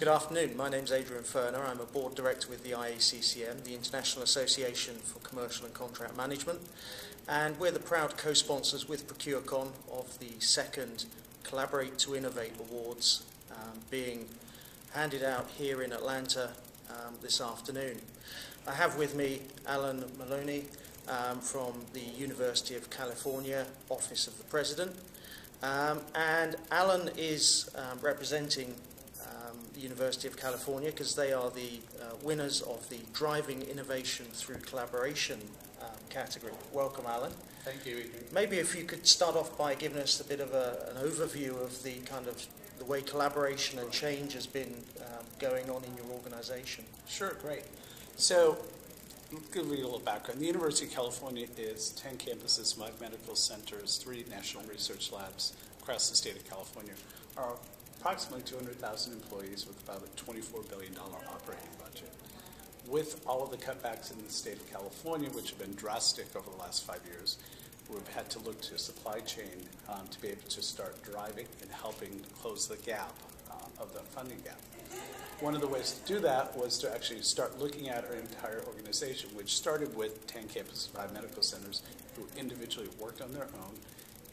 Good afternoon. My name's Adrian Ferner. I'm a board director with the IACCM, the International Association for Commercial and Contract Management, and we're the proud co-sponsors with ProcureCon of the second Collaborate to Innovate Awards being handed out here in Atlanta this afternoon. I have with me Alan Maloney from the University of California, Office of the President, and Alan is representing the University of California because they are the winners of the Driving Innovation Through Collaboration category. Welcome, Alan. Thank you. Maybe if you could start off by giving us a bit of an overview of the the way collaboration and change has been going on in your organization. Sure, great. So, I'll give you a little background. The University of California is 10 campuses, 5 medical centers, 3 national research labs across the state of California. Our approximately 200,000 employees with about a $24 billion operating budget. With all of the cutbacks in the state of California, which have been drastic over the last 5 years, we've had to look to supply chain to be able to start driving and helping close the gap of the funding gap. One of the ways to do that was to actually start looking at our entire organization, which started with 10 campuses, 5 medical centers, who individually worked on their own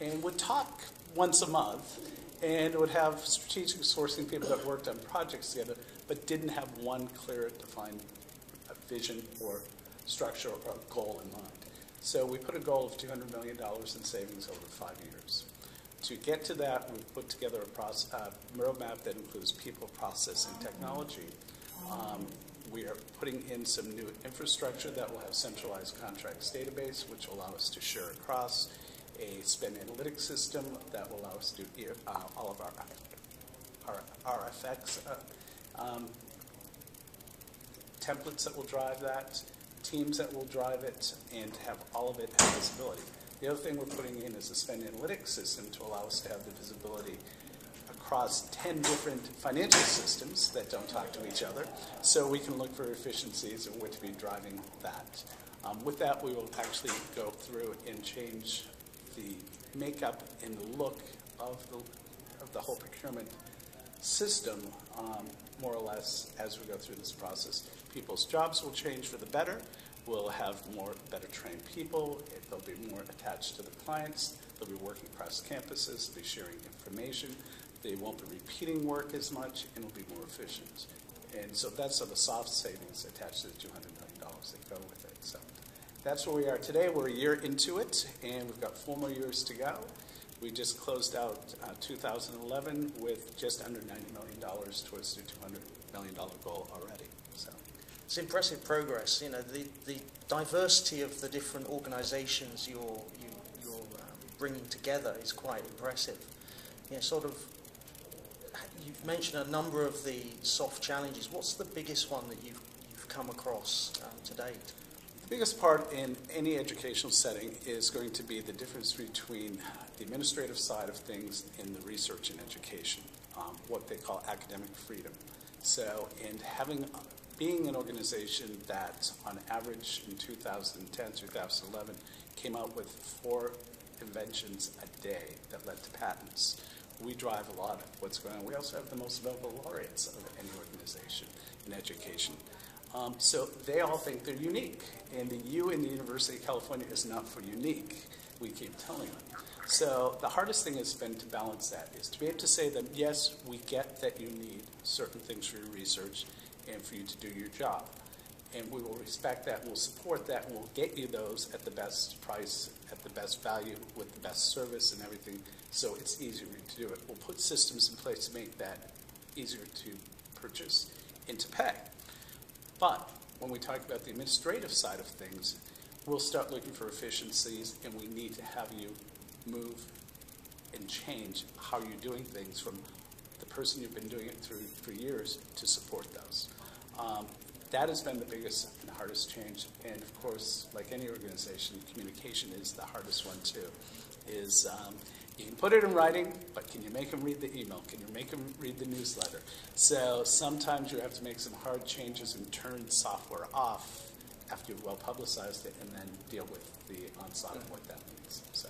and would talk once a month and would have strategic sourcing people that worked on projects together, but didn't have one clear, defined vision or structure or goal in mind. So we put a goal of $200 million in savings over 5 years. To get to that, we put together a roadmap that includes people, process, and technology. We are putting in some new infrastructure that will have centralized contracts database, which will allow us to share across, a spend analytics system that will allow us to do all of our RFX templates that will drive that, teams that will drive it, and have all of it have visibility. The other thing we're putting in is a spend analytics system to allow us to have the visibility across 10 different financial systems that don't talk to each other, so we can look for efficiencies and where to be driving that. With that, we will actually go through and change the makeup and the look of the whole procurement system, more or less, as we go through this process. People's jobs will change for the better. We'll have better trained people. They'll be more attached to the clients. They'll be working across campuses. They'll be sharing information. They won't be repeating work as much, and will be more efficient. And so that's the soft savings attached to the $200 million that go with it. So that's where we are today. We're a year into it, and we've got 4 more years to go. We just closed out 2011 with just under $90 million towards the $200 million goal already. So it's impressive progress. You know, the diversity of the different organizations you're bringing together is quite impressive. You know, you've mentioned a number of the soft challenges. What's the biggest one that you've come across to date? The biggest part in any educational setting is going to be the difference between the administrative side of things and the research and education, what they call academic freedom. So, being an organization that on average in 2010, 2011 came out with 4 inventions a day that led to patents. We drive a lot of what's going on. We also have the most Nobel laureates of any organization in education. So they all think they're unique, and the U in the University of California is not for unique, we keep telling them. So the hardest thing has been to balance that, is to be able to say that, yes, we get that you need certain things for your research and for you to do your job. And we will respect that, we'll support that, and we'll get you those at the best price, at the best value, with the best service and everything, so it's easier to do it. We'll put systems in place to make that easier to purchase and to pay. But when we talk about the administrative side of things, we'll start looking for efficiencies, and we need to have you move and change how you're doing things from the person you've been doing it through for years to support those. That has been the biggest and hardest change, and of course, like any organization, communication is the hardest one too. You can put it in writing, but can you make them read the email? Can you make them read the newsletter? So sometimes you have to make some hard changes and turn software off after you've well publicized it, and then deal with the onslaught of what that means. So.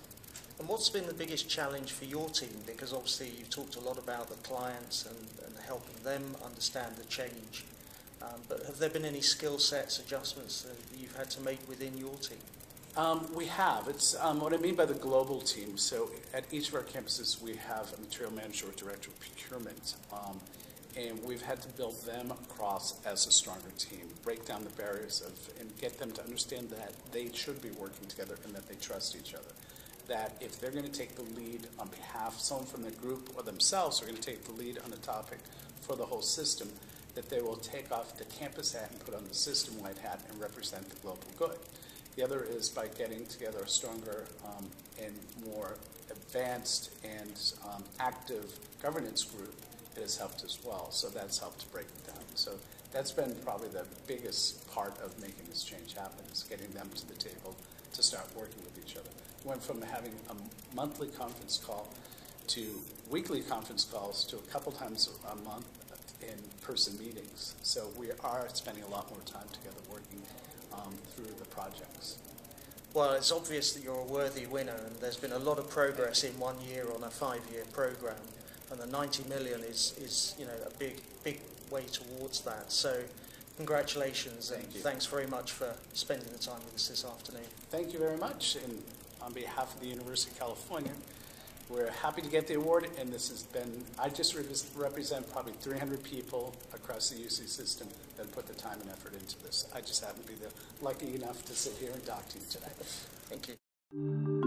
And what's been the biggest challenge for your team? Because obviously you've talked a lot about the clients and helping them understand the change. But have there been any skill sets, adjustments that you've had to make within your team? We have. It's what I mean by the global team. So at each of our campuses, we have a material manager or director of procurement, and we've had to build them across as a stronger team, break down the barriers and get them to understand that they should be working together and that they trust each other. That if they're going to take the lead on behalf of someone from their group or themselves are going to take the lead on a topic for the whole system, that they will take off the campus hat and put on the system-wide hat and represent the global good. The other is by getting together a stronger and more advanced and active governance group. It has helped as well, so that's helped to break it down. So that's been probably the biggest part of making this change happen, is getting them to the table to start working with each other. Went from having a monthly conference call to weekly conference calls to a couple times a month in-person meetings. So we are spending a lot more time together working through the projects. Well, it's obvious that you're a worthy winner, and there's been a lot of progress in 1 year on a 5-year program, and the 90 million is a big way towards that. So congratulations, and thanks very much for spending the time with us this afternoon. Thank you very much, and on behalf of the University of California, we're happy to get the award, and this has been, I just represent probably 300 people across the UC system that put the time and effort into this. I just happen to be lucky enough to sit here and talk to you today. Thank you.